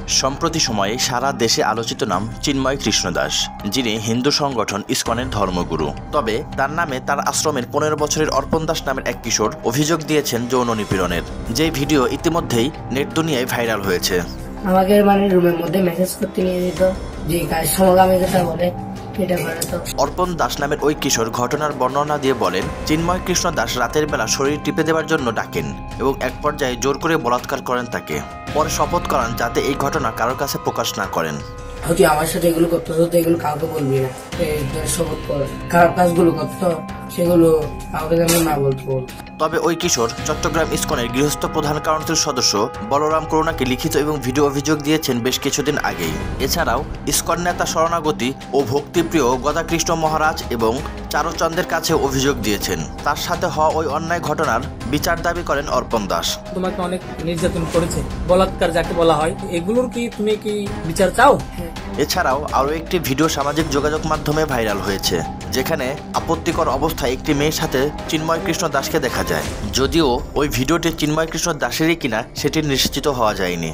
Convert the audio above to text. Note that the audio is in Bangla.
সম্প্রতি সময়ে সারা দেশে আলোচিত নাম চিন্ময় কৃষ্ণ দাস, যিনি হিন্দু সংগঠন ইসকনের ধর্মগুরু। তবে তার নামে তার আশ্রমের 15 বছরের অর্পণ দাস নামের এক কিশোর অভিযোগ দিয়েছেন যৌন নিপীড়নের, যে ভিডিও ইতিমধ্যেই নেট দুনিয়ায় ভাইরাল হয়েছে। আমাকে রুমের মধ্যে মেসেজ করতে নিয়ে যেত, যে কাজ সমগামী কথা বলে অর্পণ দাস নামের ওই কিশোর ঘটনার বর্ণনা দিয়ে বলেন, চিন্ময় কৃষ্ণ দাস রাতের বেলা শরীর টিপে দেওয়ার জন্য ডাকেন এবং এক পর্যায়ে জোর করে বলাৎকার করেন তাকে। পরে শপথ করান যাতে এই ঘটনা কারোর কাছে প্রকাশ না করেন। আমার সাথে এগুলো করতো, এগুলো কাউকে বলবি না, শপথ কর, খারাপ কাজগুলো করতো সেগুলো কাউকে যেন না বলতো। তবে ওই কিশোর চট্টগ্রাম ইসকনের গৃহস্থ প্রধান কাউন্সিল সদস্য বলরাম করুণাকে লিখিত এবং ভিডিও অভিযোগ দিয়েছেন বেশ কিছুদিন আগেই। এছাড়াও ইসকন নেতা শরণাগতি ও ভক্তিপ্রিয় গদাকৃষ্ণ মহারাজ এবং চারুচন্দের কাছে অভিযোগ দিয়েছেন। তার সাথে হওয়া ওই অন্যায় ঘটনার বিচার দাবি করেন অর্পণ দাস। তোমাকে অনেক নির্যাতন করেছে, বলাৎকার যাকে বলা হয়, এগুলোর কি তুমি কি বিচার চাও? এছাড়াও আরও একটি ভিডিও সামাজিক যোগাযোগ মাধ্যমে ভাইরাল হয়েছে, যেখানে আপত্তিকর অবস্থায় একটি মেয়ের সাথে চিন্ময় কৃষ্ণ দাসকে দেখা যায়। যদিও ওই ভিডিওটি চিন্ময় কৃষ্ণ দাসেরই কিনা সেটি নিশ্চিত হওয়া যায়নি।